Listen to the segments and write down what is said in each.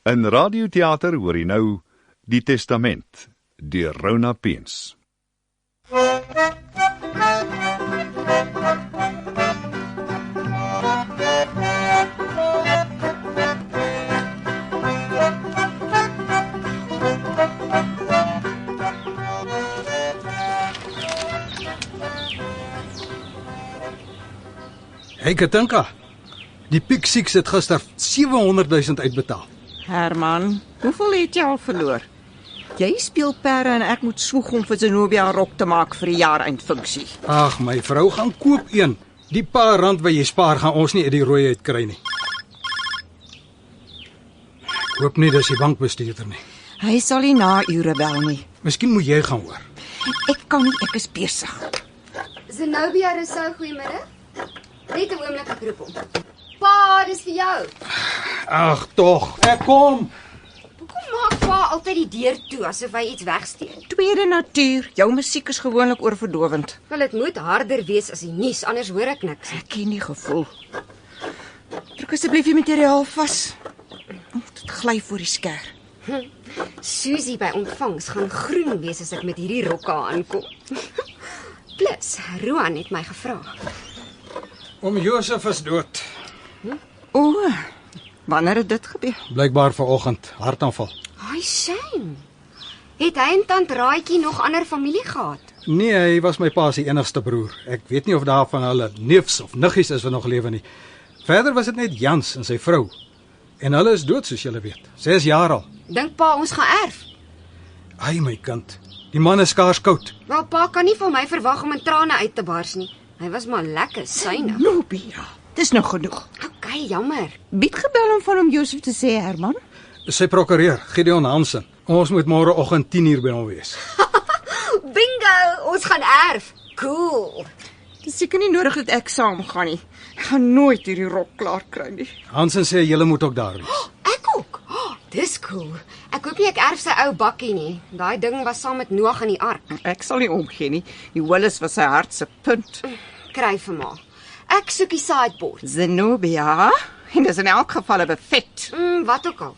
In radioteater hoor jy nou Die Testament deur Rona Peens. Hey Katinka, die Pick Six het gister 700.000 uitbetaal. Herman, hoeveel het jy al verloor? Jy speel perde en ek moet swoeg om vir Zenobia 'n rok te maak vir die jaareindfunksie. Ag, my vrou, gaan koop een. Die paar rand wat jy spaar, gaan ons nie uit die rooi uit kry nie. Ek hoop nie dis die bankbestuurder nie. Hy sal nie na ure bel nie. Miskien moet jy gaan hoor. Ek kan nie, ek is besig. Zenobia Rousseau, goeiemiddag. Net 'n oomblik, ek roep hom. Pa, dis vir jou. Ag tog, ek kom. Hoekom maak pa altyd die deur toe asof hy iets wegsteek? Tweede natuur, jou musiek is gewoonlik oorverdowend. Wel, dit moet harder wees as die nuus, anders hoor ek niks. Ek ken die gevoel. Druk asseblief die materiaal vas. Dit gly voor die skêr. Susie by ontvangs gaan groen wees as ek met hierdie rokke aankom. Plus, Roan het my gevra. Oom Josef is dood. O, wanneer het dit gebeur? Blykbaar vanoggend, hartaanval. Ai, shame. Het hy en tant Raaitjie nog ander familie gehad? Nee, hy was my pa se enigste broer. Ek weet nie of daar van hulle neefs of niggies is wat nog lewe nie. Verder was dit net Jans en sy vrou. En hulle is dood soos julle weet. 6 jaar al. Dink pa ons gaan erf? Ai my kind, die man is skaars koud. Wel, pa kan nie van my verwag om in trane uit te bars nie. Hy was maar lekker synig. Zenobia, dis nou genoeg. Okay, jammer. Bied gebel om van hom Josef te sê, Herman. Sy prokureur, Gideon Hansen. Ons moet môreoggend 10:00 by hom wees. Bingo, ons gaan erf. Cool. Dis seker nie nodig dat ek saam gaan nie. Ek gaan nooit hierdie rok klaar kry nie. Hansen sê julle moet ook daar wees. Ek ook. Dis cool. Ek hoop nie ek erf sy ou bakkie nie. Daai ding was saam met Noag in die ark. Ek sal nie omgee nie. Die Willis was sy hart se punt. Kry vir ma. Ek soek die sideboard. Zenobia, en dis in elk geval 'n buffet. Wat ook al.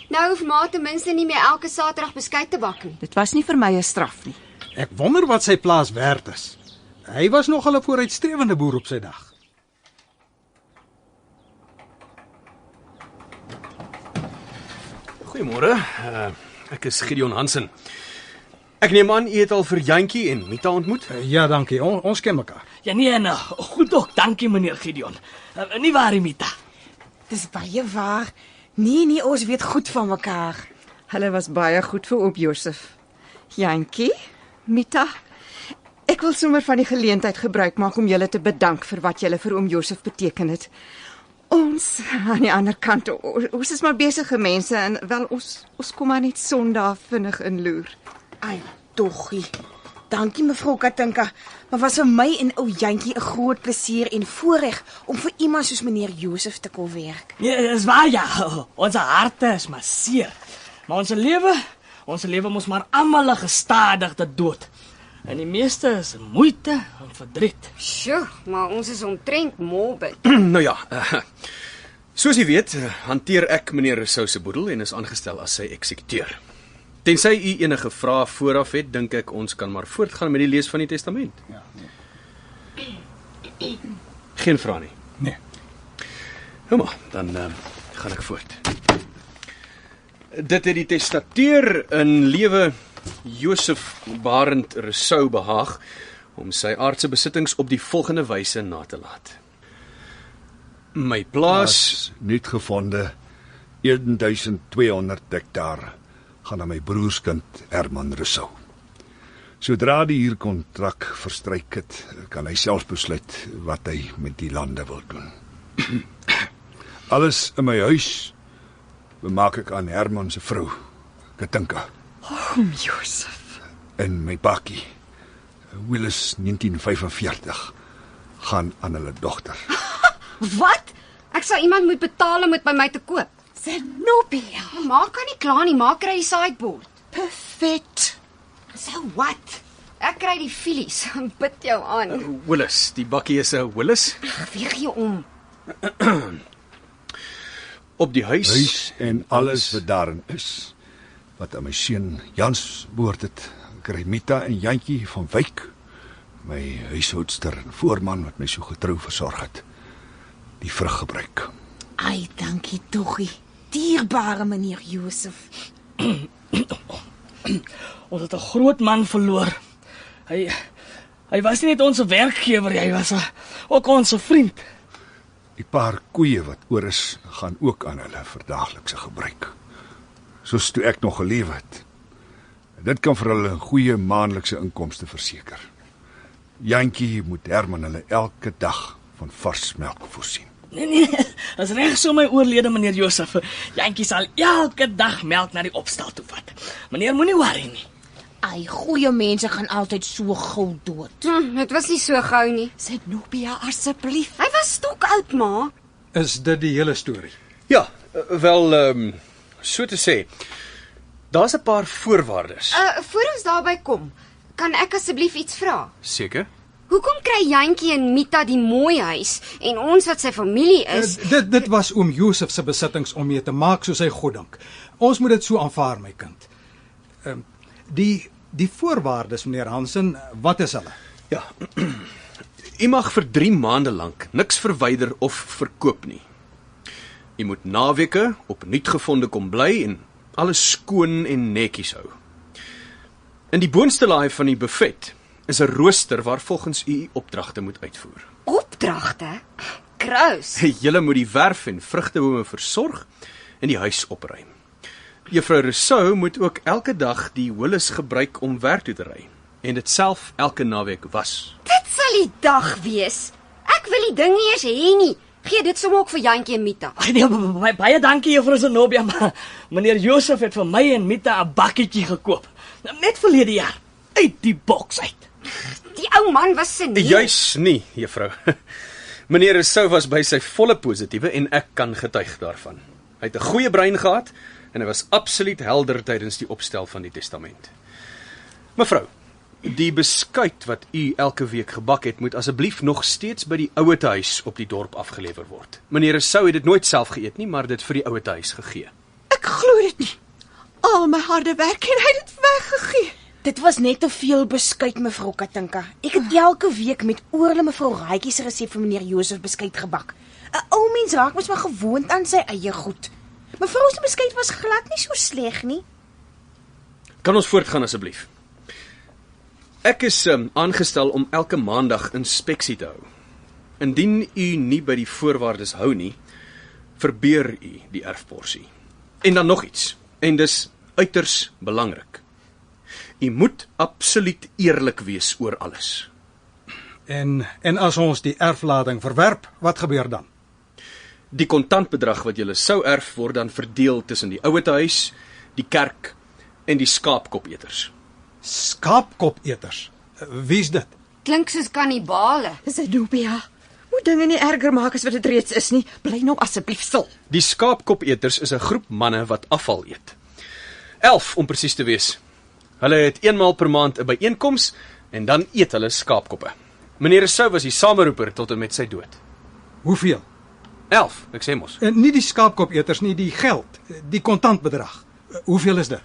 Nou hoef ma ten minste nie meer elke Saterdag beskuit te bak nie. Dit was nie vir my 'n straf nie. Ek wonder wat sy plaas werd is. Hy was nogal 'n vooruitstrewende boer op sy dag. Goeiemôre. Ek is Gideon Hansen. Ek neem aan u het al vir Jantjie en Mita ontmoet? Ja, dankie. Ons ken mekaar. Ja nee, en goed ook, dankie meneer Gideon. Nie waar, Mita? Dis baie waar. Nee, ons weet goed van mekaar. Hulle was baie goed vir oom Josef. Jantjie, Mita, ek wil sommer van die geleentheid gebruik maak om julle te bedank vir wat julle vir oom Josef beteken het. Ons aan die ander kant, ons is maar besige mense en wel ons kom maar net Sondag vinnig inloer. Ai, doggie. Dankie mevrou Katinka, maar was vir my en ou Jantjie 'n groot plesier en voorreg om vir iemand soos meneer Josef te kon werk. Ja, dis waar ja. Ons harte is maar seer. Maar ons lewe mos maar almal 'n gestadigde dood. En die meeste is moeite en verdriet. Sjoe, maar ons is omtrent morbid. Nou ja, soos jy weet, hanteer ek meneer Rousseau se boedel en is aangestel as sy eksekuteur. Tensy u enige vrae vooraf het, dink ek ons kan maar voortgaan met die lees van die testament. Ja, nee. Geen vrae nie. Nee. Nou maar, dan gaan ek voort. Dit het die testateur in lewe Josef Barend Rousseau behaag om sy aardse besittings op die volgende wyse na te laat. My plaas Nuut gevonde 1200 hektaar gaan aan my broerskind Herman Rousseau. Sodra die huurkontrak verstryk het, kan hy self besluit wat hy met die lande wil doen. Alles in my huis bemaak ek aan Herman se vrou, Katinka. Oom Josef. En my bakkie, Willis 1945, gaan aan hulle dogter. Wat? Ek sal iemand moet betaal om dit by my te koop. Zenobia. Ma kan nie kla nie, ma kry die sideboard. Perfect. So wat? Ek kry die filies. Bid jou aan. Willis, die bakkie is 'n Willis. Weeg jou om. Op die huis en alles wat daarin is, wat aan my seun Jans behoort het, kry Mita en Jantjie van Wyk, my huishoudster en voorman wat my so getrou versorg het, die vrug gebruik. Ai, dankie toggie. Dierbare meneer Josef. Ons het 'n groot man verloor. Hy was nie net ons werkgewer, hy was ook ons vriend. Die paar koeie wat oor is, gaan ook aan hulle vir daaglikse gebruik. Soos toe ek nog geleef het. Dit kan vir hulle 'n goeie maandelikse inkomste verseker. Jantjie moet Herman hulle elke dag van vars melk voorsien. Nee, dis reg so my oorlede meneer Josef. Jantjie sal elke dag melk na die opstal toe vat. Meneer moenie worry nie. Ai, goeie mense gaan altyd so gou dood. Dit was nie so gou nie. Zenobia, asseblief. Hy was stokoud, ma. Is dit die hele storie? Ja, wel, so te sê, daar's 'n paar voorwaardes. Voor ons daarby kom, kan ek asseblief iets vra? Seker? Hoekom kry Jantjie en Mita die mooi huis en ons wat sy familie is? Dit was oom Josef se besittings om mee te maak soos hy God dink. Ons moet dit so aanvaar, my kind. Die voorwaardes, meneer Hansen, wat is hulle? Ja. U mag vir 3 maande lank niks verwyder of verkoop nie. U moet naweke op nuutgevonde kom bly en alles skoon en netjies hou. In die boonste laai van die buffet is 'n rooster waar volgens u opdragte moet uitvoer. Opdragte? Kraus. Julle moet die werf en vrugtebome versorg en die huis opruim. Juffrou Rousseau moet ook elke dag die Willis gebruik om werk toe te ry en dit self elke naweek was. Dit sal die dag wees. Ek wil die ding nie eers hê nie. Gee dit sommer ook vir Jantjie en Mita. Ag nee, baie dankie juffrou Zenobia, maar meneer Josef het vir my en Mita 'n bakkietjie gekoop. Net verlede jaar, uit die boks uit. Die ou man was seniel. Juis nie, juffrou. Meneer Rousseau was by sy volle positiewe en ek kan getuig daarvan. Hy het 'n goeie brein gehad en hy was absoluut helder tydens die opstel van die testament. Mevrou, die beskuit wat u elke week gebak het, moet asseblief nog steeds by die ouete huis op die dorp afgelewer word. Meneer Rousseau het dit nooit self geëet nie, maar dit vir die ouete huis gegee. Ek glo dit nie. Al my harde werk en hy het dit weggegee. Dit was net te veel beskuit, mevrou Katinka. Ek het elke week met oorle mevrou Raaitjie se resep vir meneer Josef beskuit gebak. 'n Ou mens raak mos maar gewoond aan sy eie goed. Mevrou se beskuit was glad nie so sleg nie. Kan ons voortgaan asseblief? Ek is aangestel om elke maandag inspeksie te hou. Indien u nie by die voorwaardes hou nie, verbeur u die erfporsie. En dan nog iets, en dis uiters belangrik. U moet absoluut eerlik wees oor alles. En as ons die erflading verwerp, wat gebeur dan? Die kontantbedrag wat julle sou erf word dan verdeel tussen die ouete huis, die kerk en die skaapkopeters. Skaapkopeters. Wie's dit? Klink soos kannibale. Zenobia, moet dinge nie erger maak as wat dit reeds is nie. Bly nou asseblief stil. Die skaapkopeters is 'n groep manne wat afval eet. 11 om presies te wees. Hulle het eenmaal per maand 'n byeenkoms en dan eet hulle skaapkoppe. Meneer Rousseau was die sameroeper tot en met sy dood. Hoeveel? 11, ek sê mos. En nie die skaapkopeters nie, die geld, die kontantbedrag. Hoeveel is dit?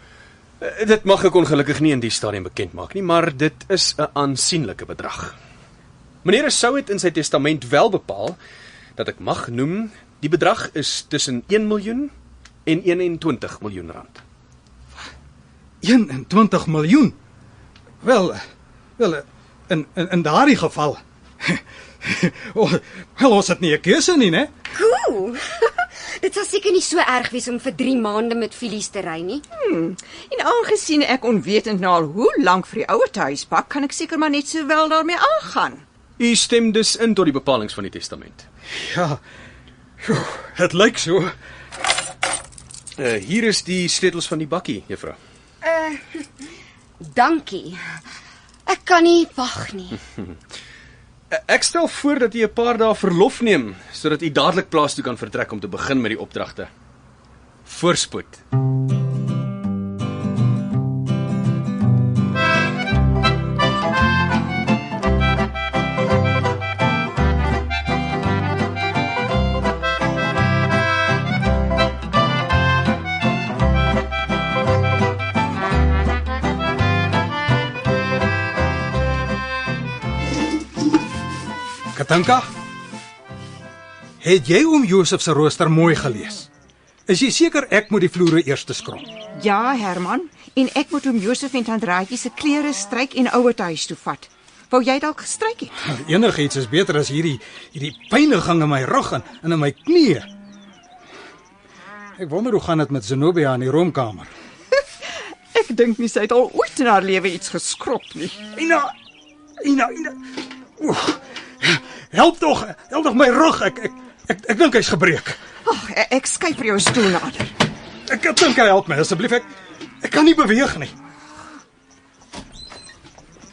Dit mag ek ongelukkig nie in die stadium bekend maak nie, maar dit is 'n aansienlike bedrag. Meneer Rousseau het in sy testament wel bepaal dat ek mag noem die bedrag is tussen 1 miljoen en 21 miljoen rand. 21 miljoen. Wel, in daardie geval. Wel, ons het nie 'n keuse nie, né? Cool. Dit sal seker nie so erg wees om vir 3 maande met Filies te ry nie. En aangesien ek onwetend na al hoe lank vir die ouer huis pak, kan ek seker maar net so wel daarmee aangaan. U stem dus in tot die bepalinge van die testament. Ja. Het lyk so. Hier is die sleutels van die bakkie, juffrou. Dankie. Ek kan nie wag nie. Ek stel voor dat u 'n paar dae verlof neem, sodat u dadelik plaas toe kan vertrek om te begin met die opdragte. Voorspoed. Katinka, het jy oom Josef se rooster mooi gelees? Is jy seker ek moet die vloere eers skrom? Ja, Herman, en ek moet oom Josef en tant Raadjie se klere stryk en ouer huis toe vat. Wou jy dalk gestryk het? Enigiets is beter as hierdie pyniging in my rug en in my knieë. Ek wonder hoe gaan dit met Zenobia in die roomkamer. Ek dink nie sy het al ooit in haar lewe iets geskrop nie. Ina. Oef, help tog my rug. Ek dink hy's gebreek. Ag, ek skuif vir jou 'n stoel nader. Ek dink hy help my asseblief. Ek kan nie beweeg nie.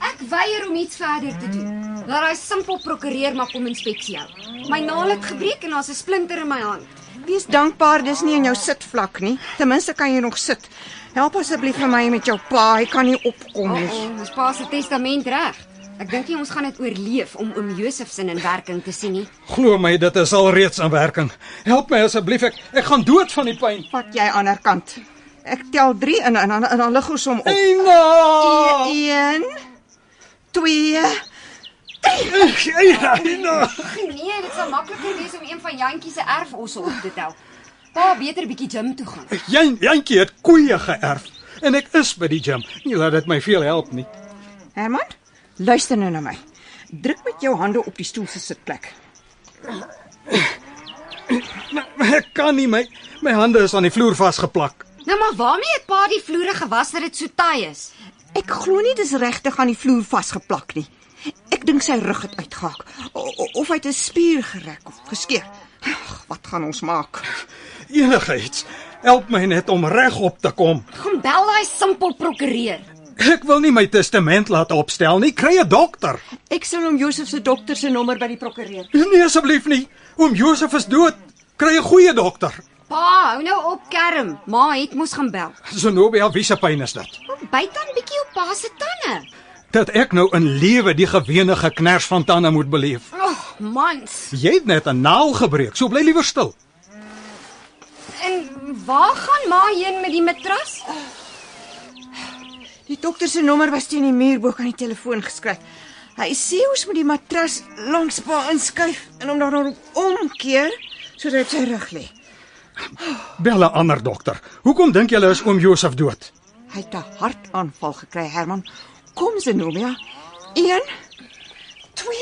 Ek weier om iets verder te doen. Laat hy simpel prokureer maar kom inspeksie hou. My naal het gebreek en daar's 'n splinter in my hand. Wees dankbaar dis nie in jou sitvlak nie. Ten minste kan jy nog sit. Help asseblief vir my met jou pa, hy kan nie opkom nie. Ons pa se testament reg. Ek dink nie ons gaan dit oorleef om oom Josef se in werking te sien nie. Glo my, dit is al reeds in werking. Help my asseblief, ek gaan dood van die pyn. Vat jy ander kant. Ek tel 3 in en dan lig ons hom op. Ina! 1 2 Ina! Nee, dit sal makliker wees om een van Jantjie se erfosse op te tel. Pa beter bietjie gym toe gaan. Jantjie het koeie geërf en ek is by die gym. Nie laat dit my veel help nie. Herman, luister nou na my. Druk met jou hande op die stoel se sitplek. Ek kan nie, my hande is aan die vloer vasgeplak. Nou maar waarmee het pa die vloere gewas dat dit so taai is? Ek glo nie dis regtig aan die vloer vasgeplak nie. Ek dink sy rug het uitgehak of hy het 'n spier gerek of geskeur. Wat gaan ons maak? Enigiets. Help my net om regop te kom. Gaan bel daai simpel prokureer. Ek wil nie my testament laat opstel nie. Kry 'n dokter. Ek sal oom Josef se dokter se nommer by die prokureur. Nee, asseblief nie. Oom Josef is dood. Kry 'n goeie dokter. Pa, hou nou op kerm. Ma het moes gaan bel. Zenobia, wie se pyn is dit? Byt dan bietjie op pa se tande. Dat ek nou in lewe die gewene geknars van tande moet beleef. Ag, mans. Jy het net 'n naal gebreek. So bly liewer stil. En waar gaan ma heen met die matras? Die dokter se nommer was teen die muur bo aan die telefoon geskryf. Hy sê ons moet die matras langs pa inskuif en hom dan omkeer sodat sy rug lê. Bel 'n ander dokter. Hoekom dink julle is oom Josef dood? Hy het 'n hartaanval gekry, Herman. Kom Zenobia. 1 2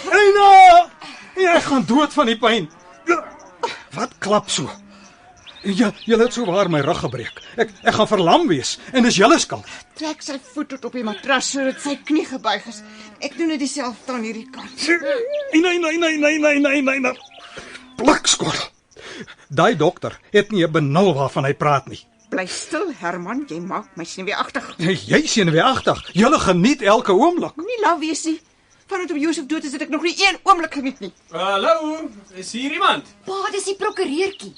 Ina! Ek gaan dood van die pyn. Wat klap so? Ja, julle het so waar my rug gebreek. Ek gaan verlam wees en dis julle skuld. Trek sy voet tot op die matras sodat sy knie gebuig is. Ek doen dit dieselfde aan hierdie kant. Nee. Blikskottel. Daai dokter het nie 'n benul waarvan hy praat nie. Bly stil, Herman, jy maak my senuweeagtig. Jy senuweeagtig. Julle geniet elke oomblik. Nie laf wees nie. Vandat oom Josef dood is, het ek nog nie 1 oomblik geniet nie. Hallo, is hier iemand? Pa, dis die prokureurtjie.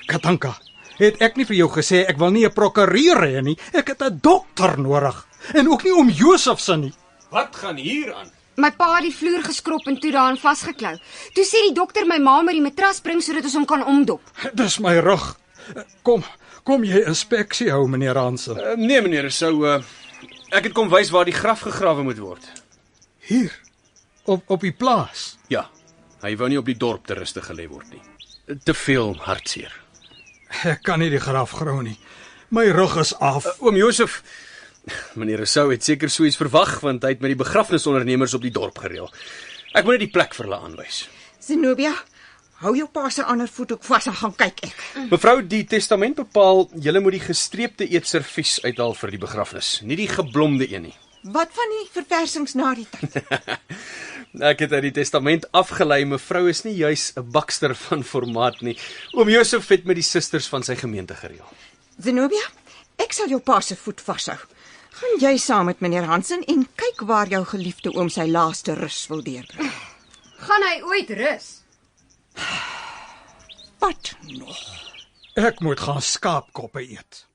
Katinka, het ek nie vir jou gesê ek wil nie 'n prokureur hê nie. Ek het 'n dokter nodig en ook nie oom Josef se nie. Wat gaan hier aan? My pa het die vloer geskrop en toe daarin vasgeklou. Toe sê die dokter my ma met die matras bring sodat ons hom kan omdop. Dis my rug. Kom jy inspeksie hou, meneer Hansen? Nee meneer, ek het kom wys waar die graf gegrawe moet word. Hier, op die plaas. Ja, hy wou nie op die dorp te rustig gelê word nie. Te veel hartseer. Ek kan nie die graf grou nie. My rug is af. Oom Josef, meneer Rousseau het seker so iets verwag, want hy het met die begrafnisondernemers op die dorp gereël. Ek moet net die plek vir hulle aanwys. Zenobia, hou jou pa se ander voet ook vas en gaan kyk ek. Mevrou, die testament bepaal julle moet die gestreepte eetservies uithaal vir die begrafnis, nie die geblomde een nie. Wat van die verversings na die tyd? Ek het uit die testament afgelei, mevrou is nie juis 'n bakster van formaat nie. Oom Josef het met die susters van sy gemeente gereël. Zenobia, ek sal jou pa se voet vashou. Gaan jy saam met meneer Hansen en kyk waar jou geliefde oom sy laaste rus wil deurbring. Gaan hy ooit rus? Wat nog? Ek moet gaan skaapkoppe eet.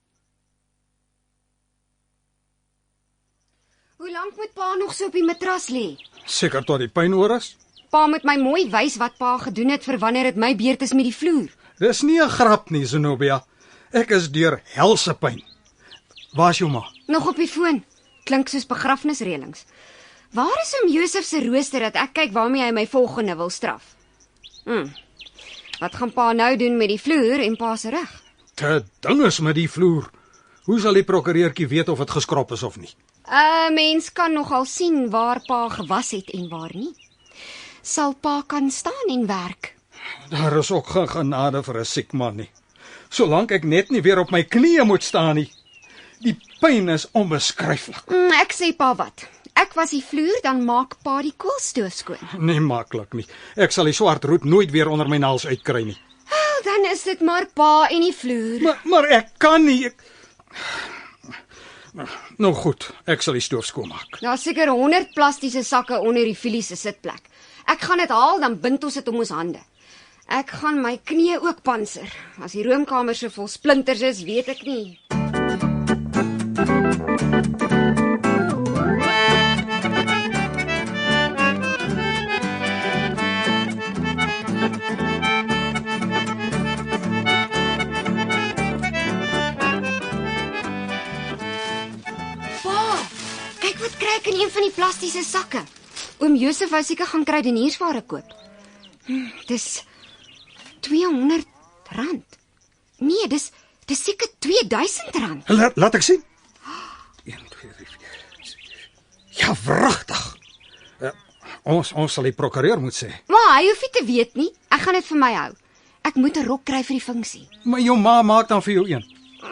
Hoe lank moet pa nog so op die matras lê? Seker tot die pyn oor is. Pa moet my mooi wys wat pa gedoen het vir wanneer dit my beurt is met die vloer. Dis nie 'n grap nie, Zenobia. Ek is deur helse pyn. Waar's jou ma? Nog op die foon. Klink soos begrafnisreëlings. Waar is oom Josef se rooster dat ek kyk waarmee hy my volgende wil straf? Wat gaan pa nou doen met die vloer en pa se rug? Te ding is met die vloer. Hoe sal die prokureurtjie weet of dit geskrop is of nie? Mens kan nogal sien waar pa gewas het en waar nie. Sal pa kan staan en werk? Daar is ook geen genade vir 'n siek man nie. Solank ek net nie weer op my knieë moet staan nie. Die pyn is onbeskryflik. Ek sê pa wat. Ek was die vloer, dan maak pa die koolstoof skoon. Nie maklik nie. Ek sal die swart roet nooit weer onder my naels uitkry nie. Dan is dit maar pa en die vloer. Maar ek kan nie. Nou goed, ek sal die stoof skoonmaak. Daar's seker 100 plastiese sakke onder die filie se sitplek. Ek gaan dit haal, dan bind ons dit om ons hande. Ek gaan my knie ook panser. As die roomkamer so vol splinters is, weet ek nie. Kyk wat kry ek in een van die plastiese sakke. Oom Josef wou seker gaan kruideniersware koop. Dis R200. Nee, dis seker R2000. Laat ek sien. 1, 2, 3, 4. Ja, wragtig. Ons sal die prokureur moet sê. Maar hy hoef nie te weet nie. Ek gaan dit vir my hou. Ek moet 'n rok kry vir die funksie. Maar jou ma maak dan vir jou een.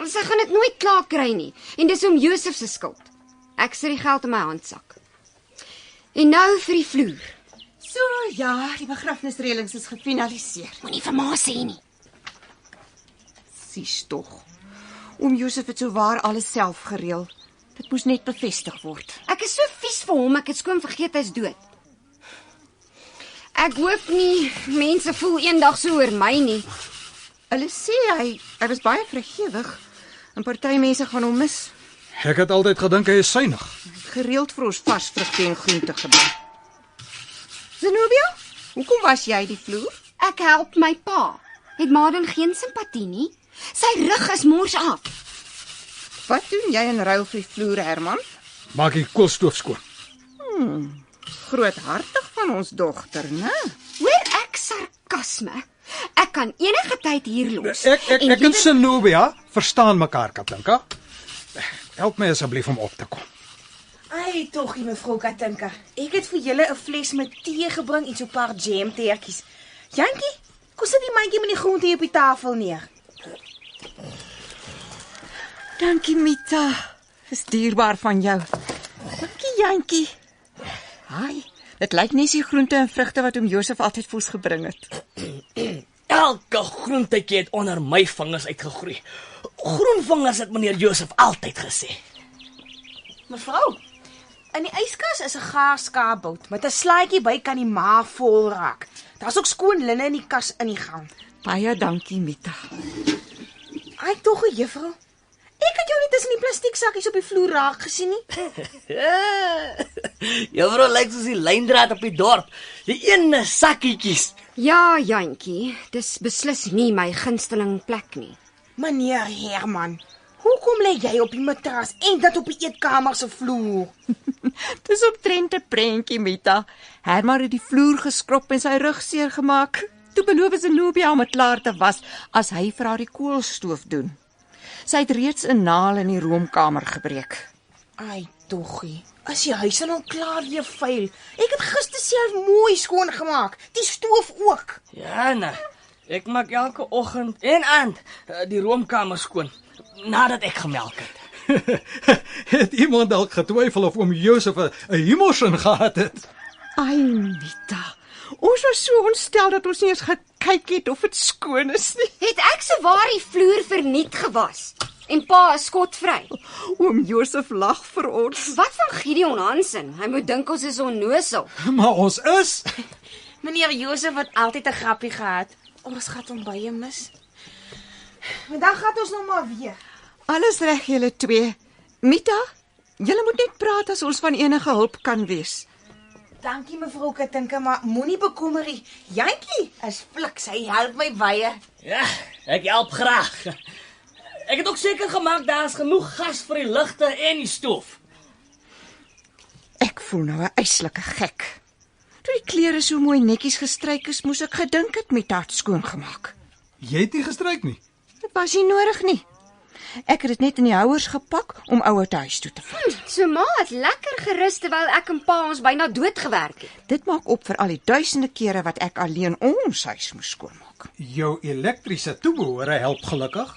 Sy gaan dit nooit klaar kry nie. En dis oom Josef se skuld. Ek sit die geld in my handsak. En nou vir die vloer. So ja, die begrafnisreëlings is gefinaliseer. Moenie vir ma sê nie. Sies tog. Oom Josef het souwaar alles self gereël. Dit moes net bevestig word. Ek is so vies vir hom, ek het skoon vergeet hy's dood. Ek hoop nie mense voel eendag so oor my nie. Hulle sê hy was baie vrygewig. En party mense gaan hom mis. Ek het altyd gedink hy is suinig. Gereeld vir ons vars vrugte en groente gebring. Zenobia, hoekom was jy die vloer? Ek help my pa. Het ma dan geen simpatie nie? Sy rug is mors af. Wat doen jy in ruil vir die vloer, Herman? Maak die koolstoof skoon. Groothartig van ons dogter, né? Hoor ek sarkasme? Ek kan enige tyd hier los. Ek en Zenobia verstaan mekaar, Katinka. Help my asseblief om op te kom. Ai, togie mevrou Katinka. Ek het vir julle 'n fles met tee gebring en so 'n paar jamtertjies. Jantjie, kom sit die mandjie met die groente hier op die tafel neer. Dankie, Mita. Dis dierbaar van jou. Dankie, Jantjie. Haai, dit lyk net die groente en vrugte wat oom Josef altyd vir ons gebring het. Elke groentetjie het onder my vingers uitgegroei. Groen vingers het meneer Josef altyd gesê. Mevrou, in die yskas is 'n gaarskaapbout met 'n slaaitjie by kan die maag vol raak. Daar's ook skoon linne in die kas in die gang. Baie dankie, Mita. Ai, tog, juffrou. Ek het jou nie tussen die plastiek sakkies op die vloer raak gesien nie. Juffrou lyk soos die lyndraad op die dorp. Die ene sakkietjies. Ja, Jantjie, dis beslis nie my gunsteling plek nie. Meneer Herman, hoekom lê jy op die matras en dit op die eetkamer se vloer? Dis omtrent 'n prentjie, Mita. Herman het die vloer geskrob en sy rug seer gemaak. Toe beloof Zenobia om dit klaar te was as hy vir haar die koolstoof doen. Sy het reeds 'n naal in die roomkamer gebreek. Ai, toggie. As die huis al klaar weer vuil. Ek het gister self mooi skoon gemaak. Die stoof ook. Ja, nee. Ek maak elke oggend en aand die roomkamer skoon nadat ek gemelk het. Het iemand dalk getwyfel of oom Josef 'n hemelsin gehad het? Ai, Mita. Ons was so ontstel dat ons nie eens gekyk het of dit skoon is nie. Het ek sowaar die vloer verniet gewas en pa is skotvry. Oom Josef lag vir ons. Wat van Gideon Hansen? Hy moet dink ons is onnosel. Maar ons is. Meneer Josef het altyd 'n grappie gehad. Ons gaan hom baie mis. Vandag gaan ons nog maar weer. Alles reg, julle twee. Mita, julle moet net praat as ons van enige hulp kan wees. Dankie mevrou Katinka, maar moenie bekommer nie. Jantjie is fliks, hy help my baie. Ja, ek help graag. Ek het ook seker gemaak daar's genoeg gas vir die ligte en die stoof. Ek voel nou 'n eislike gek. Toe die klere so mooi netjies gestryk is, moes ek gedink het Mita het skoongemaak. Jy het nie gestryk nie. Dit was nie nodig nie. Ek het dit net in die houers gepak om ouer te huis toe te vat. So ma het lekker gerus terwyl ek en pa ons byna doodgewerk het. Dit maak op vir al die duisende kere wat ek alleen ons huis moes skoonmaak. Jou elektriese toebehore help gelukkig.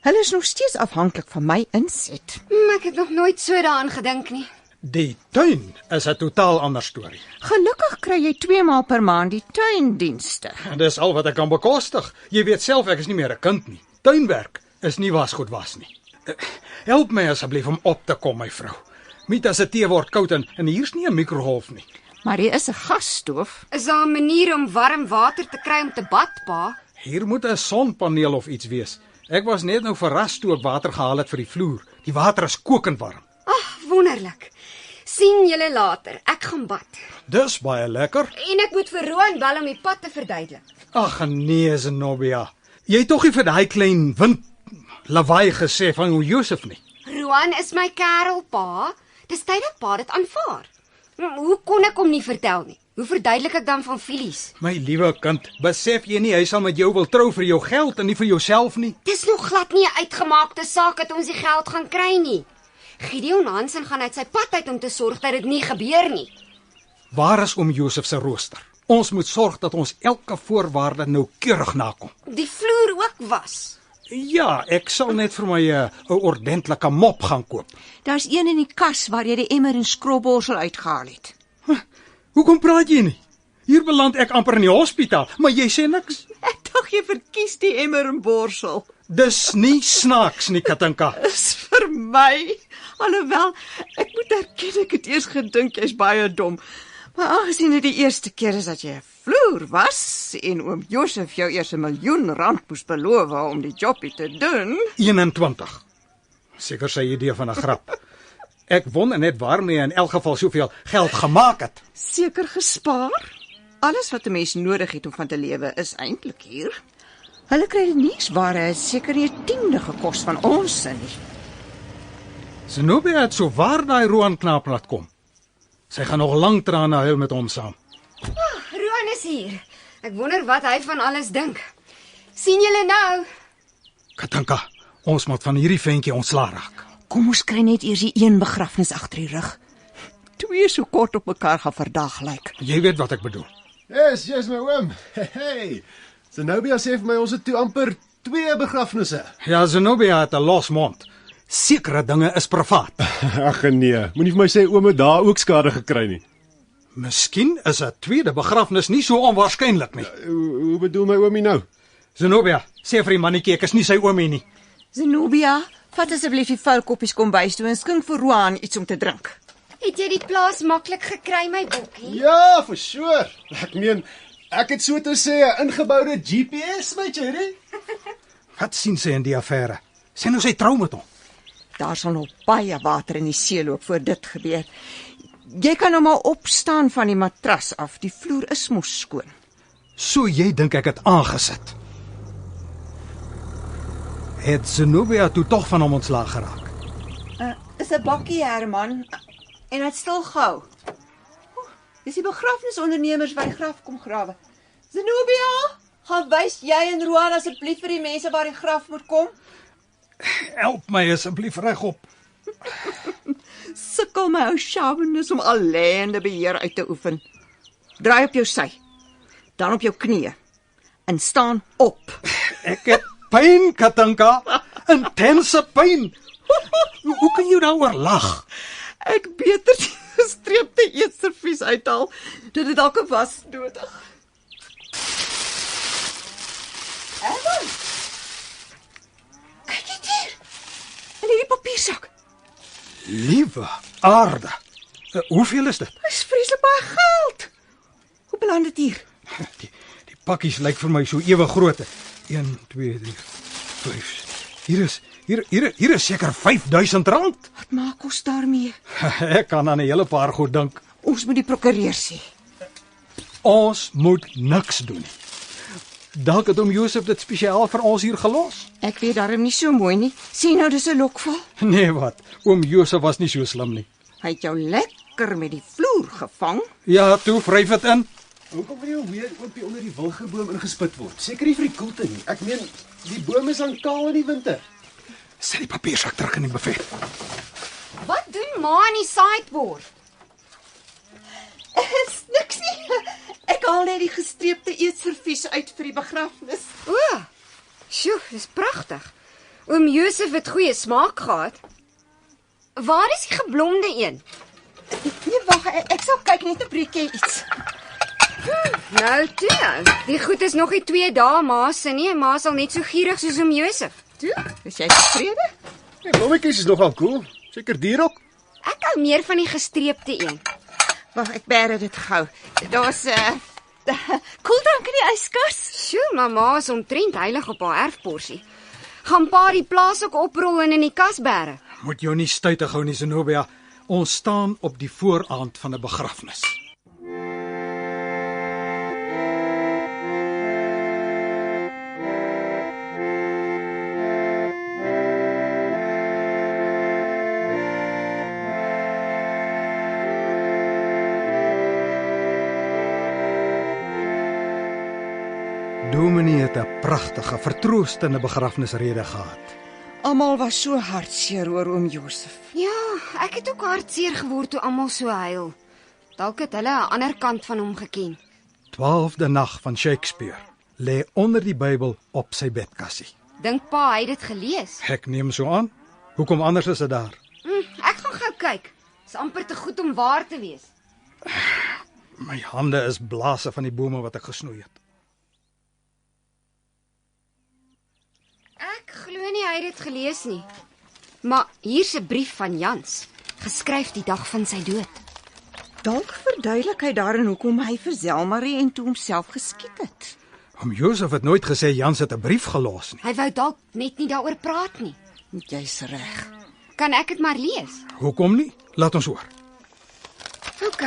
Hulle is nog steeds afhanklik van my inset. Ek het nog nooit so daaraan gedink nie. Die tuin is 'n totaal ander storie. Gelukkig kry jy 2 maal per maand die tuindienste. En dis al wat ek kan bekostig. Jy weet self ek is nie meer 'n kind nie. Tuinwerk is nie wasgoed was nie. Help my asseblief om op te kom, my vrou. Mita se tee word koud en hier's nie 'n mikrogolf nie. Maar hier is 'n gasstoof. Is daar 'n manier om warm water te kry om te bad, pa? Hier moet 'n sonpaneel of iets wees. Ek was net nou verras toe ek water gehaal het vir die vloer. Die water is kokend warm. Ag, wonderlik. Sien julle later. Ek gaan bad. Dis baie lekker. En ek moet vir Roan bel om die pad te verduidelik. Ag nee, Zenobia. Jy het tog nie vir daai klein wind lawaai gesê van hoe Josef nie. Roan is my kerel, pa. Dis tyd dat pa dit aanvaar. Hoe kon ek hom nie vertel nie? Hoe verduidelik ek dan van Filies? My liewe kind, besef jy nie hy sal met jou wil trou vir jou geld en nie vir jouself nie? Dis nog glad nie 'n uitgemaakte saak dat ons die geld gaan kry nie. Gideon Hansen gaan uit sy pad uit om te sorg dat dit nie gebeur nie. Waar is oom Josef se rooster? Ons moet sorg dat ons elke voorwaarde noukeurig nakom. Die vloer ook was. Ja, ek sal net vir my 'n ordentlike mop gaan koop. Daar's een in die kas waar jy die emmer en skrobborsel uitgehaal het. Hoekom praat jy nie? Hier beland ek amper in die hospitaal, maar jy sê niks. Ek dink jy verkies die emmer en borsel. Dis nie snaaks nie, Katinka. Dis vir my. Alhoewel, ek moet erken ek het eers gedink jy's baie dom. Maar aangesien dit die eerste keer is dat jy 'n vloer was en oom Josef jou eers R1 miljoen moes beloof om die jobbie te doen. 21. Seker sy idee van 'n grap. Ek wonder net waarmee in elk geval soveel geld gemaak het. Seker gespaar. Alles wat 'n mens nodig het om van te lewe is eintlik hier. Hulle kry die nuusware seker nie 'n tiende gekos van ons sin nie. Zenobia het so waar daai Roan knaap laat kom. Sy gaan nog lank trane huil met hom saam. Roan is hier. Ek wonder wat hy van alles dink. Sien julle nou? Katinka, ons moet van hierdie ventjie ontslaa raak. Kom ons kry net eers die een begrafnis agter die rug. 2 so kort op mekaar gaan verdag lyk. Jy weet wat ek bedoel. Yes, my oom. Hey. Zenobia sê vir my ons het toe amper 2 begrafnisse. Ja, Zenobia het 'n los mond. Sekere dinge is privaat. Ag nee, moenie vir my sê oom het daar ook skade gekry nie. Miskien is 'n tweede begrafnis nie so onwaarskynlik nie. Hoe bedoel my oomie nou? Zenobia, sê vir die mannetjie ek is nie sy oomie nie. Zenobia, vat asseblief die vuil koppies kombuis toe en skink vir Roan iets om te drink. Het jy die plaas maklik gekry, my bokkie? Ja, for sure. Ek meen, ek het so te sê 'n ingeboude GPS, my cherry. Wat sien sy in die affære? Sê nou sy trou met hom. Daar sal nog baie water in die see loop voor dit gebeur. Jy kan nou maar opstaan van die matras af. Die vloer is mos skoon. So jy dink ek het aangesit. Het Zenobia toe tog van hom ontslaag geraak. Is 'n bakkie, Herman. En dit stil gehou. Dis die begrafnisondernemers wat die graf kom grawe. Zenobia, gaan wys jy en Roan asseblief vir die mense waar die graf moet kom. Help my asseblief regop. Sukkel my ou sjaawenis om alleenende beheer uit te oefen. Draai op jou sy. Dan op jou knieë. En staan op. Ek het pyn, Katinka. Intense pyn. Hoe kan jy daaroor lag? Ek beter die gestreepte eetservies uithaal. Dit het dalk 'n was nodig. Evan! Kyk net hier. In hierdie papiersak. Liewe aarde. Hoeveel is dit? Dit is vreeslik baie geld. Hoe beland dit hier? Die pakkies lyk vir my so ewe groot. 1, 2, 3, 5. Hier is seker R5000. Wat maak ons daarmee? Ek kan aan 'n hele paar goed dink. Ons moet die prokureur sê. Ons moet niks doen nie. Dalk het oom Josef dit spesiaal vir ons hier gelos. Ek weet daarom nie so mooi nie. Sien nou, dis 'n lokval. Nee wat, oom Josef was nie so slim nie. Hy het jou lekker lekker met die vloer gevang. Ja, toe vryf dit in. Hoekom wil jy weer oopie onder die wilgerboom ingespit word? Seker nie vir die koelte nie. Ek meen, die boom is dan kaal in die winter. Sit die papiersak terug in die buffet. Wat doen ma aan die sideboard? Is niks nie. Ek haal net die gestreepte eetservies uit vir die begrafnis. O, sjoe, dis pragtig. Oom Josef het goeie smaak gehad. Waar is die geblomde een? Nee, wag, ek sal kyk net 'n breekie iets. Nou toe, die goed is nog nie 2 dae ma se nie, en ma sal net so gierig soos oom Josef. Toe, is jy tevrede? Die blommetjies is nogal cool. Seker duur ook. Ek hou meer van die gestreepte een. Wag, ek bære dit gou. Daar's koeldrank in die yskas. Sjoe, mamma is omtrent heilig op haar erfporsie. Gaan pa die plaas ook oprol en in die kas bære. Moet jou nie stuitig hou nie, Zenobia. Ons staan op die vooraand van 'n begrafnis. Dominee het 'n pragtige, vertroostende begrafnisrede gehad. Almal was so hartseer oor oom Josef. Ja, ek het ook hartseer geword toe almal so huil. Dalk het hulle 'n ander kant van hom geken. 12de nag van Shakespeare lê onder die Bybel op sy bedkassie. Dink pa hy het dit gelees? Ek neem so aan. Hoekom anders is dit daar? Ek gaan gou kyk. Is amper te goed om waar te wees. My hande is blase van die bome wat ek gesnoei het. Ek glo nie hy het dit gelees nie. Maar hier's 'n brief van Jans, geskryf die dag van sy dood. Dalk verduidelik hy daarin hoekom hy vir Zelmarie en toe homself geskiet het. Oom Josef het nooit gesê Jans het 'n brief gelos nie. Hy wou dalk net nie daaroor praat nie. Jy's reg. Kan ek dit maar lees? Hoekom nie? Laat ons hoor. OK.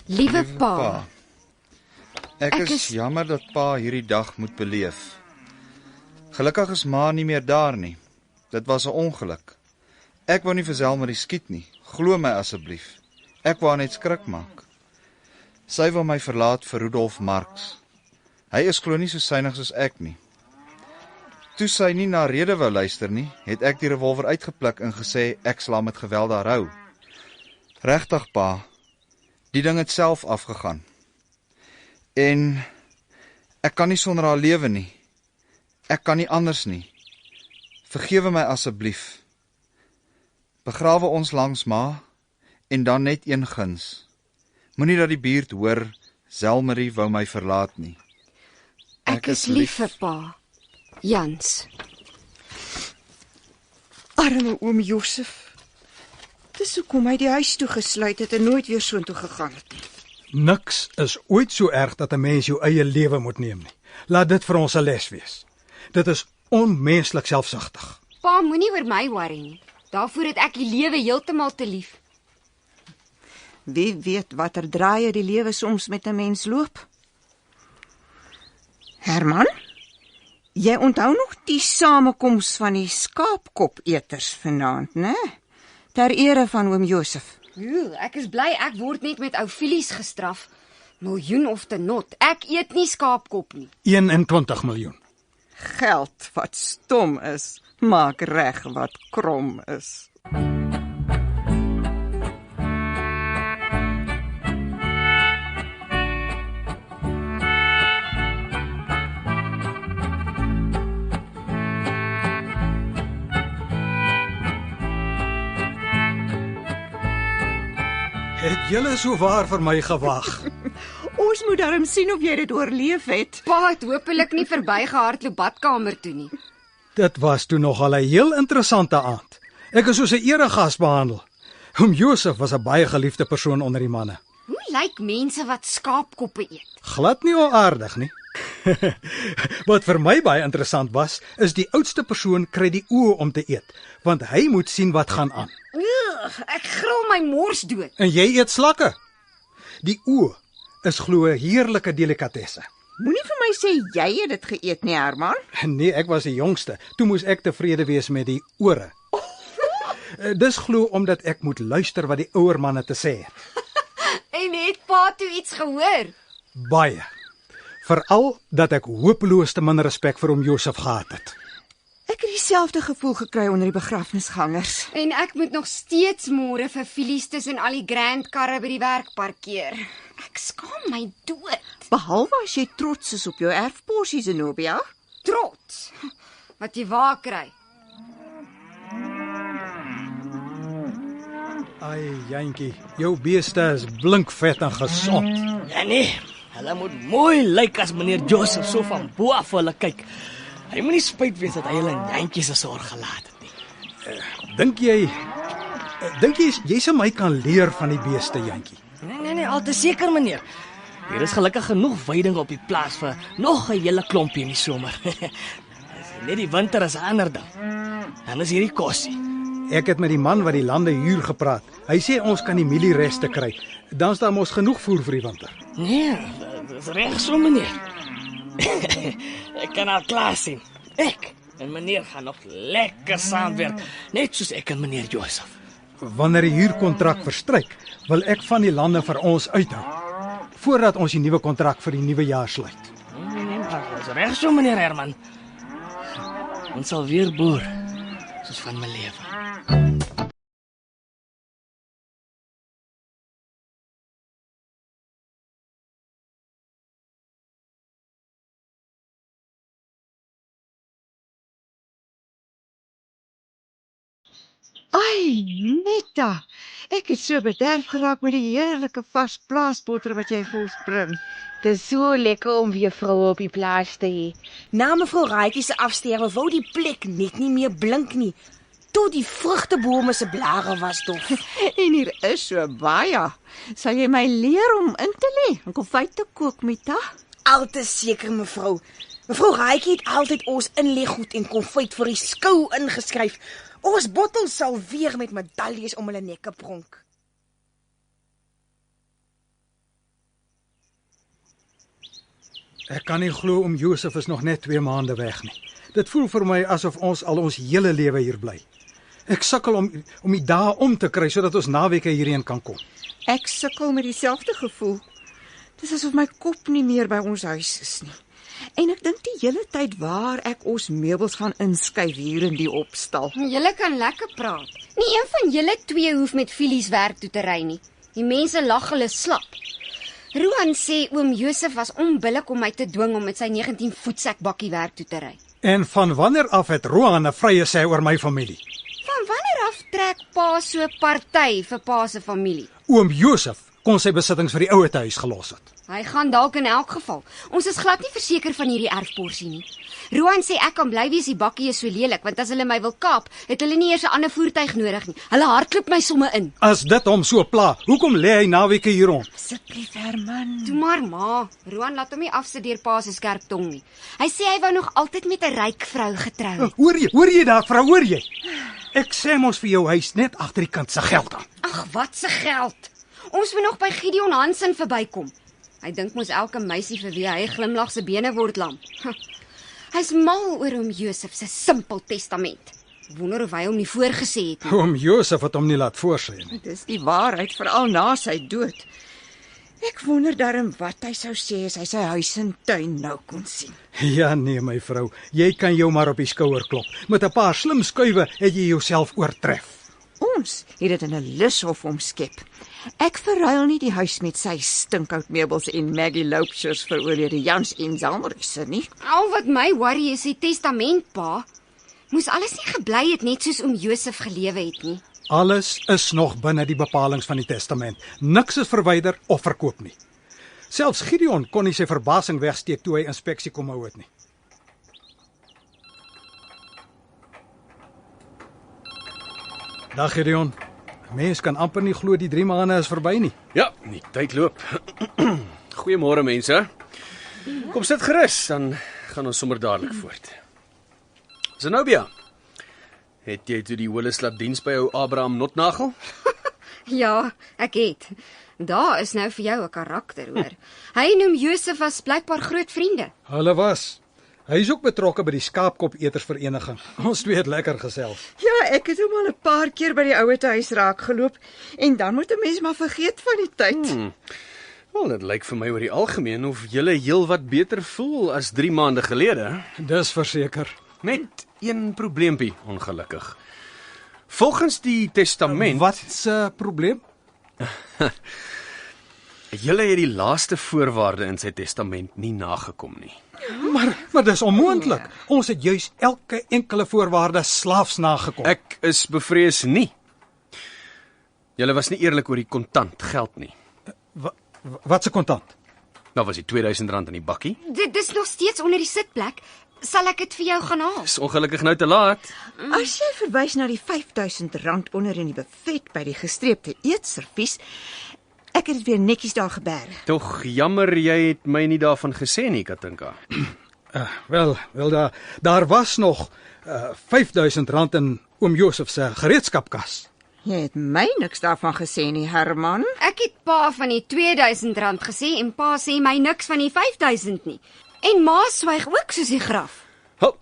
Liewe pa, Ek is jammer dat pa hierdie dag moet beleef. Gelukkig is ma nie meer daar nie. Dit was 'n ongeluk. Ek wou nie vir Zelmarie skiet nie. Glo my asseblief. Ek wou net skrik maak. Sy wou my verlaat vir Rudolf Marx. Hy is glo nie so synig soos ek nie. Toe sy nie na rede wou luister nie, het ek die revolver uitgepluk en gesê ek sal haar met geweld daar hou. Regtig pa, die ding het self afgegaan. En ek kan nie sonder haar lewe nie. Ek kan nie anders nie. Vergewe my asseblief. Begrawe ons langs ma en dan net een guns. Moenie dat die buurt hoor Zelmarie wou my verlaat nie. ek is lief vir pa. Jans. Arme oom Josef. Dis hoekom hy die huis toe gesluit het en nooit weer soontoe gegaan het nie. Niks is ooit so erg dat 'n mens jou eie lewe moet neem nie. Laat dit vir ons 'n les wees. Dit is onmenslik selfsugtig. Pa moenie oor my worry nie. Daarvoor het ek die lewe heeltemal te lief. Wie weet watter draaie die lewe soms met 'n mens loop? Herman, jy onthou nog die samekoms van die skaapkopeters vanaand, né? Ter ere van oom Josef. Ek is bly ek word net met ou Filies gestraf. Miljoen of te not. Ek eet nie skaapkop nie. 21 miljoen. Geld wat stom is, maak reg wat krom is. Het julle so waar vir my gewag? Ons moet darm sien of jy dit oorleef het. Pa het hopelik nie verbygehardloop badkamer toe nie. Dit was toe nogal 'n heel interessante aand. Ek is soos 'n eregas behandel. Oom Josef was 'n baie geliefde persoon onder die manne. Hoe lyk mense wat skaapkoppe eet? Glad nie onaardig nie. Wat vir my baie interessant was, is die oudste persoon kry die oë om te eet, want hy moet sien wat gaan aan. Ek gril my mors dood. En jy eet slakke. Die oë is glo 'n heerlike delikatesse. Moenie vir my sê jy het dit geëet nie, Herman. Nee, ek was die jongste. Toe moes ek tevrede wees met die ore. Dis glo omdat ek moet luister wat die ouer manne te sê het. En het pa toe iets gehoor? Baie. Veral dat ek hopeloos te min respek vir oom Josef gehad het. Ek het dieselfde gevoel gekry onder die begrafnisgangers. En ek moet nog steeds môre vir Filies tussen al die grand karre by die werk parkeer. Ek skaam my dood. Behalwe as jy trots is op jou erfporsie, Zenobia. Trots. Wat jy waar kry. Ai, Jantjie, jou beeste is blinkvet en gesond. Ja nee, hulle moet mooi lyk as meneer Joseph so van bo af hulle kyk. Hy moenie spyt wees dat hy hulle Jantjie se sorg gelaat het nie. Dink jy se my kan leer van die beeste, Jantjie? Nee, al te seker meneer. Hier is gelukkig genoeg veiding op die plaas vir nog 'n hele klompie in die somer. Net die winter is 'n ander ding. Dan is hierdie kosie. Ek het met die man wat die lande huur gepraat. Hy sê ons kan die mieliereste kry. Dan is daar mos genoeg voer vir die winter. Nee, dis reg so meneer. Ek kan al klaar sien. Ek en meneer gaan nog lekker saamwerk, net soos ek en meneer Josef. Wanneer die huurkontrak verstryk, wil ek van die lande vir ons uithou, voordat ons die nuwe kontrak vir die nuwe jaar sluit. Nee, maar dis reg so meneer Herman. Ons sal weer boer, soos van my lewe. Ai, Meta, ek het so bederf geraak met die heerlike vars plaasbotter wat jy vir ons bring. Dis so lekker om weer vroue op die plaas te hê. Na mevrou Raaitjie se afsterwe wou die plek net nie meer blink nie. Tot die vrugtebome se blare was dof. En hier is so baie. Sal jy my leer om in te lê en konfyt te kook, Meta? Al te seker mevrou. Mevrou Raaitjie het altyd ons inleggoed en konfyt vir die skou ingeskryf. Ons bottels sal weer met medaljes om hulle nekke pronk. Ek kan nie glo oom Josef is nog net 2 maande weg nie. Dit voel vir my asof ons al ons hele lewe hier bly. Ek sukkel om die dae om te kry sodat ons naweke hierheen kan kom. Ek sukkel met dieselfde gevoel. Dis asof my kop nie meer by ons huis is nie. En ek dink die hele tyd waar ek ons meubels gaan inskuif hier in die opstal. Julle kan lekker praat. Nie een van julle 2 hoef met Filies werk toe te ry nie. Die mense lag hulle slap. Roan sê oom Josef was onbillik om my te dwing om met sy 19 voetsek bakkie werk toe te ry. En van wanneer af het Roan 'n vrye sê oor my familie? Van wanneer af trek pa so party vir pa se familie? Oom Josef kon sy besittings vir die ouete huis gelos het. Hy gaan dalk in elk geval. Ons is glad nie verseker van hierdie erfporsie nie. Roan sê ek kan bly wees die bakkie is so lelik, want as hulle my wil kaap, het hulle nie eers 'n ander voertuig nodig nie. Hulle hardloop my somme in. As dit hom so pla, hoekom lê hy naweke hier rond? Asseblief, Herman. Toe maar ma, Roan laat hom nie afsit deur pa se skerp tong nie. Hy sê hy wou nog altyd met 'n ryk vrou getrou het. Hoor jy daar, vrou, hoor jy? Ek sê mos vir jou huis net agter die kant se geld aan. Ag, wat se geld? Ons moet nog by Gideon Hansen verbykom. Hy dink mos elke meisie vir wie hy glimlag se bene word lam. Hy's mal oor oom Josef se simpel testament. Wonder of hy hom nie voorgesê het nie. Oom Josef het hom nie laat voorsê nie. Dis die waarheid, veral na sy dood. Ek wonder darm wat hy sou sê as hy sy huis en tuin nou kon sien. Ja nee, my vrou, jy kan jou maar op die skouer klop. Met 'n paar slim skuwe het jy jouself oortref. Ons het dit in 'n lushof omskep. Ek verruil nie die huis met sy stinkhout meubels en Maggie Loubsers vir oorlede Jans en Zalmeriese nie. Al wat my worry is die testament, pa. Moes alles nie gebly het net soos oom Josef gelewe het nie. Alles is nog binne die bepalinge van die testament. Niks is verwyder of verkoop nie. Selfs Gideon kon nie sy verbasing wegsteek toe hy inspeksie kom hou het nie. Dag Gideon. Mens kan amper nie glo die 3 maande is verby nie. Ja, die tyd loop. Goeiemôre mense. Kom sit gerus, dan gaan ons sommer dadelik voort. Zenobia, het jy toe die holeslap diens by ou Abraham Notnagel? Ja, ek het. Daar is nou vir jou 'n karakter, hoor. Hy en oom Josef was blykbaar groot vriende. Hulle was. Hy is ook betrokke by die skaapkop-etersvereniging. Ons twee het lekker gesels. Ja, ek het hom al 'n paar keer by die ouete huis raak geloop en dan moet 'n mens maar vergeet van die tyd. Wel, dit lyk vir my oor die algemeen of julle heelwat beter voel as 3 maande gelede. Dis verseker. Net een probleempie, ongelukkig. Volgens die testament... Wat se probleem? Julle het die laaste voorwaarde in sy testament nie nagekom nie. Maar dis onmoontlik. Ons het juis elke enkele voorwaarde slaafs nagekom. Ek is bevrees nie. Julle was nie eerlik oor die kontant geld nie. Wat se kontant? Nou was die R2000 in die bakkie. Dit is nog steeds onder die sitplek. Sal ek dit vir jou gaan haal? Is ongelukkig nou te laat. As jy verwys na die R5000 onder in die buffet by die gestreepte eetservies, ek het dit weer netjies daar geberg. Tog jammer jy het my nie daarvan gesê nie, Katinka. Wel, daar was nog R5000 in oom Josef se gereedskapkas. Jy het my niks daarvan gesê nie, Herman. Ek het pa van die R2000 gesê en pa sê my niks van die R5000 nie. En ma swyg ook soos die graf.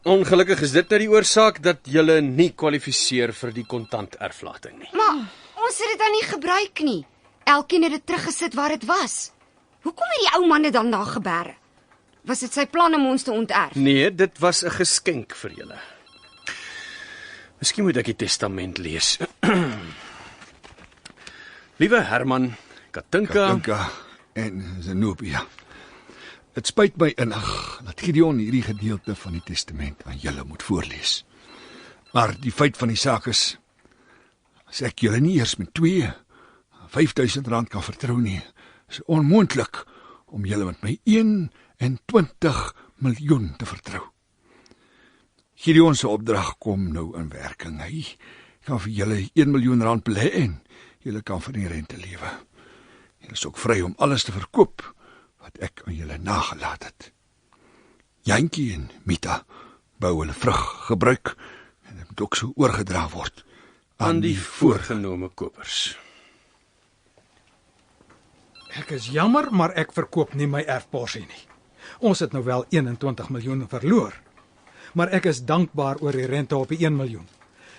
Ongelukkig is dit nou die oorsaak dat julle nie kwalifiseer vir die kontant erflating nie. Maar ons het dit dan nie gebruik nie. Elkeen het dit teruggesit waar dit was. Hoekom het die ou man dit dan daar geberg? Was dit sy plan om ons te onterf? Nee, dit was 'n geskenk vir julle. Miskien moet ek die testament lees. Liewe Herman, Katinka en Zenobia. Dit spyt my innig dat Gideon hierdie gedeelte van die testament aan julle moet voorlees. Maar die feit van die saak is, as ek julle nie eers met R5000 kan vertrou nie, is onmoontlik om julle met my 21 miljoen te vertrou. Gideon se opdrag kom nou in werking. Hy kan vir julle R1 miljoen belê en julle kan van die rente lewe. Julle is ook vry om alles te verkoop wat ek aan julle nagelaat het. Jantjie en Mita bou hulle vrug gebruik en dit moet ook so oorgedra word aan die voorgenome kopers. Ek is jammer, maar ek verkoop nie my erfporsie nie. Ons het nou wel 21 miljoen verloor, maar ek is dankbaar oor die rente op die 1 miljoen.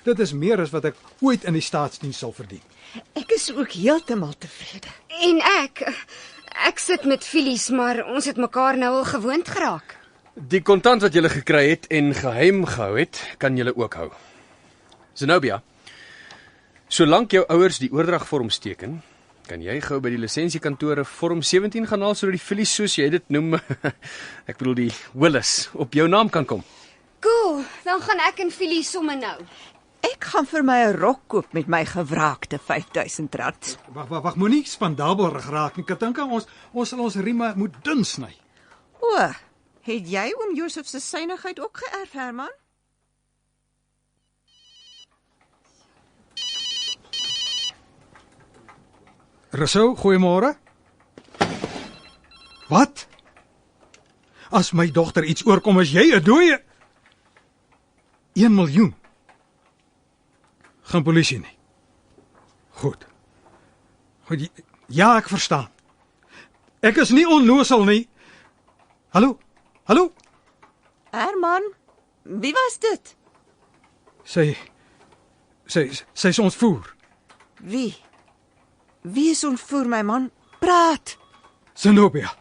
Dit is meer as wat ek ooit in die staatsdiens sal verdien. Ek is ook heeltemal tevrede. En ek sit met Filies, maar ons het mekaar nou al gewoond geraak. Die kontant wat julle gekry het en geheim gehou het, kan julle ook hou. Zenobia, solank jou ouers die oordragvorms teken, kan jy gou by die lisensiekantore vorm 17 gaan haal sodat die Filies, soos jy dit noem, ek bedoel die Willis, op jou naam kan kom. Cool, dan gaan ek en Filies somme nou. Ek gaan vir my 'n rok koop met my gewraakte R5000. Wag, moenie spandabelrig raak nie, Katinka. Ons sal ons rieme moet dun sny. O, het jy oom Josef se synigheid ook geërf, Herman? Rousseau, goeiemôre. Wat? As my dogter iets oorkom, is jy 'n dooie. 1 miljoen. Geen polisie nie. Goed. Ja, ek verstaan. Ek is nie onnosel nie. Hallo? Herman, wie was dit? Sy is ontvoer. Wie? Wie is ontvoer, my man? Praat. Zenobia.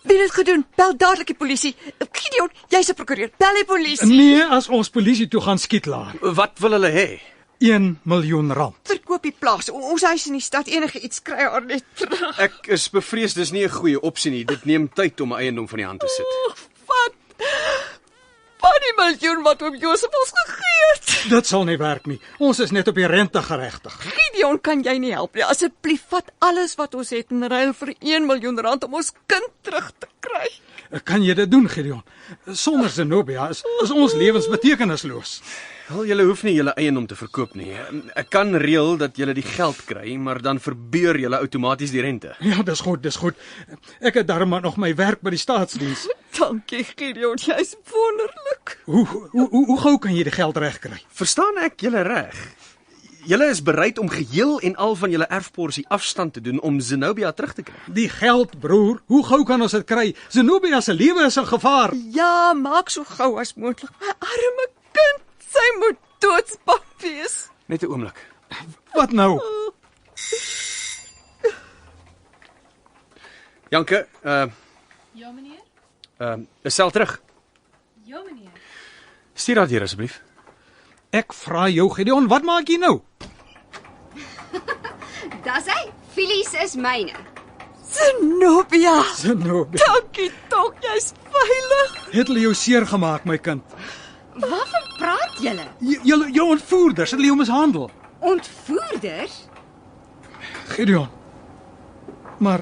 Wie het dit gedoen? Bel dadelik die polisie. Gideon, jy's 'n prokureur. Bel die polisie. Nee, as ons polisie toe gaan skiet laat. Wat wil hulle hê? R1 miljoen. Verkoop die plaas. Ons huis in die stad, enige iets kry haar net terug. Ek is bevrees dis nie 'n goeie opsie nie. Dit neem tyd om 'n eiendom van die hand te sit. Wat? Van die miljoen wat oom Josef ons gegee het. Dit sal nie werk nie. Ons is net op die rente geregtig. Gideon, kan jy nie help nie? Asseblief, vat alles wat ons het in ruil vir R1 miljoen om ons kind terug te kry. Kan jy dit doen, Gideon? Sonder Zenobia is ons lewens betekenisloos. Wel, julle hoef nie julle eiendom te verkoop nie. Ek kan reël dat julle die geld kry, maar dan verbeur julle outomaties die rente. Ja, dis goed. Ek het darm nog my werk by die staatsdiens. Dankie, Gideon, jy's wonderlik. Hoe gou kan jy die geld regkry? Verstaan ek julle reg? Julle is bereid om geheel en al van julle erfporsie afstand te doen om Zenobia terug te kry. Die geld, broer, hoe gou kan ons dit kry? Zenobia se lewe is in gevaar. Ja, maak so gou as moontlik. My arme kind, sy moet doodsbang wees. Net 'n oomblik. Wat nou? Janke, Ja, meneer? is Sel terug? Ja, meneer. Stuur dat hier asseblief. Ek vra jou, Gideon, wat maak jy nou? Dis hy. Filies is myne. Zenobia, Zenobia, dankie tog, jy's veilig. het hulle jou seer gemaak, my kind? Waarvan praat julle? Jou ontvoerders het jou mishandel. Ontvoerders? Gideon. Maar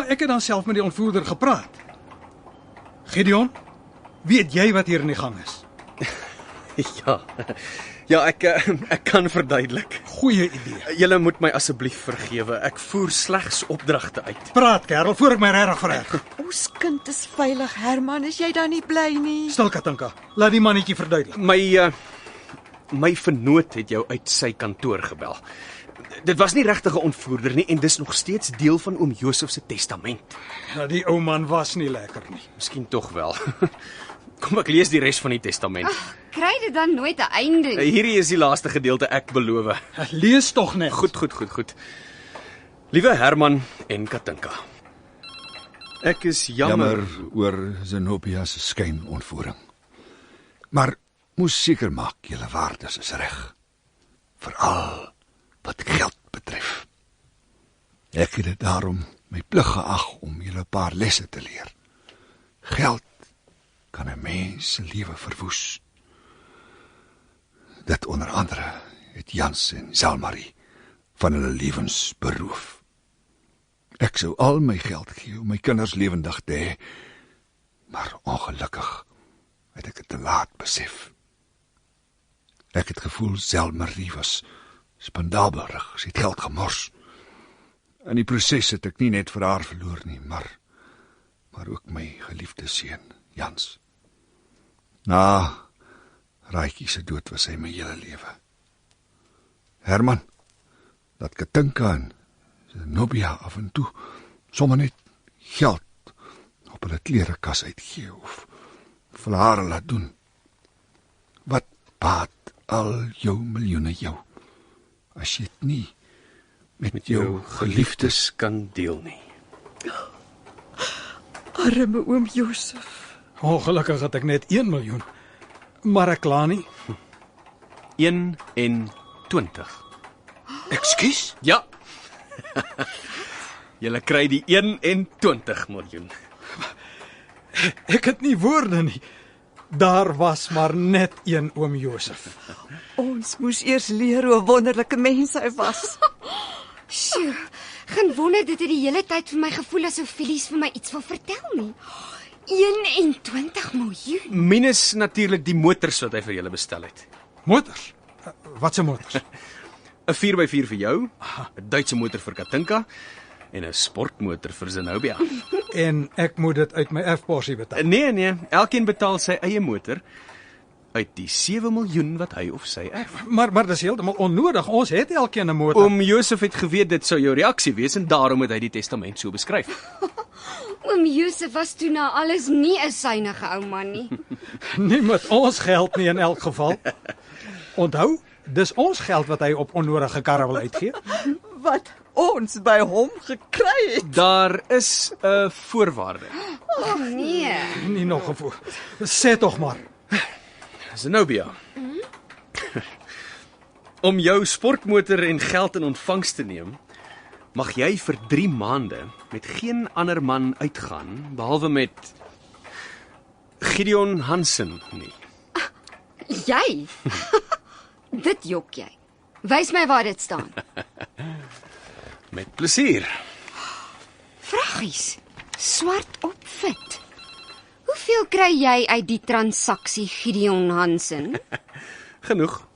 ek het dan self met die ontvoerder gepraat. Gideon, weet jy wat hier in die gang is? Ja, ek kan verduidelik. Goeie idee. Julle moet my asseblief vergewe. Ek voer slegs opdragte uit. Praat, kerel, voor ek my regtig vererg. Ons kind is veilig, Herman, is jy dan nie bly nie? Stil, Katinka. Laat die mannetjie verduidelik. My vernoot het jou uit sy kantoor gebel. Dit was nie regtig 'n ontvoerder nie en dis nog steeds deel van oom Josef se testament. Ja, die ou man was nie lekker nie. Miskien tog wel. Kom ek lees die res van die testament. Kry dit dan nooit 'n einde nie? Hierdie is die laaste gedeelte, ek beloof. Lees tog net. Goed. Liewe Herman en Katinka. Ek is jammer oor Zenobia se skynontvoering. Maar moes seker maak julle waardes is reg. Veral wat geld betref. Ek het dit daarom my plig geag om julle 'n paar lesse te leer. Geld kan 'n mens se lewe verwoes. Dit onder andere het Jans en Selmarie van hulle lewens beroof. Ek sou al my geld gee om my kinders lewendig te hê, maar ongelukkig het ek dit te laat besef. Ek het gevoel Selmarie was spandabelrig, sy het geld gemors. In die proses het ek nie net vir haar verloor nie, maar ook my geliefde seun, Jans. Na Raaitjie se dood was hy my hele lewe. Herman, dat Katinka en Zenobia af en toe sommer net geld op hulle klerekas uitgee of vir haar laat doen. Wat baat al jou miljoene jou, as jy dit nie met jou geliefdes kan deel nie. Arme oom Josef. Ongelukkig het ek net 1 miljoen. Maar ek kla nie. 21. Ekskuus? Ja. Julle kry die 21 miljoen. Ek het nie woorde nie. Daar was maar net 1 oom Josef. Ons moes eers leer hoe 'n wonderlike mens hy was. Sjoe, geen wonder dit het die hele tyd vir my gevoel asof Filies vir my iets wil vertel nie. 21 miljoen. Minus natuurlik die motors wat hy vir julle bestel het. Motors? Wat se motors? 'n 4x4 vir jou, 'n Duitse motor vir Katinka en 'n sportmotor vir Zenobia. En ek moet dit uit my erfporsie betaal. Nee, elkeen betaal sy eie motor uit die 7 miljoen wat hy of sy erf. Maar dis heeltemal onnodig. Ons het elkeen 'n motor. Oom Josef het geweet dit sou jou reaksie wees en daarom het hy die testament so beskryf. Oom Josef was toe na alles nie 'n suiwige ou man nie. Nie met ons geld nie in elk geval. Onthou, dis ons geld wat hy op onnodige karre wil uitgee. Wat ons by hom gekry het. Daar is 'n voorwaarde. Nee. Nie nog gevoel. Sê tog maar. Zenobia. Om jou sportmotor en geld in ontvangs te neem, mag jy vir 3 maande met geen ander man uitgaan behalwe met Gideon Hansen nie. Jy? Dit jok jy. Wys my waar dit staan. Met plesier. Vraggies. Swart op wit. Hoeveel kry jy uit die transaksie, Gideon Hansen? Genoeg.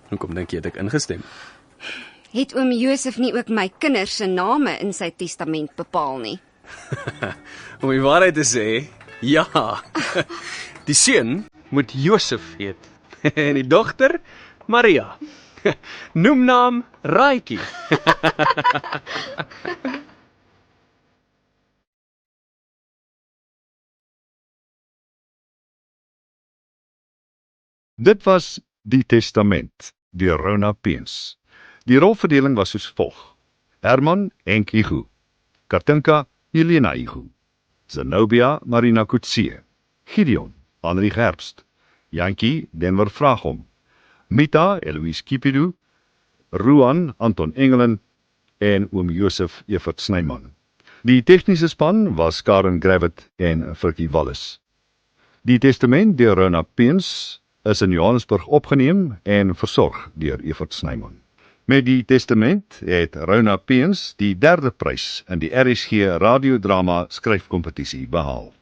Hoekom dink jy het ek ingestem? Het oom Josef nie ook my kinders se name in sy testament bepaal nie? Om die waarheid te sê, ja. Die seun moet Josef heet en die dogter Maria. Noemnaam Raaitjie. Dit was Die Testament deur Rona Peens. Die rolverdeling was soos volg: Herman, Henk Igu, Katinka, Helena Igu, Zenobia, Marina Kutsie, Gideon, Henri Gerbst, Jantjie, Denver Vragom, Mita, Eloise Kipidu, Ruan, Anton Engelen en oom Josef Evert Snyman. Die tegniese span was Karen Gravett en Frikkie Wallis. Die Testament deur Rona Peens is in Johannesburg opgeneem en versorg deur Evert Snyman. Met Die Testament het Rona Peens die 3de prys in die RSG radiodrama skryfkompetisie behaal.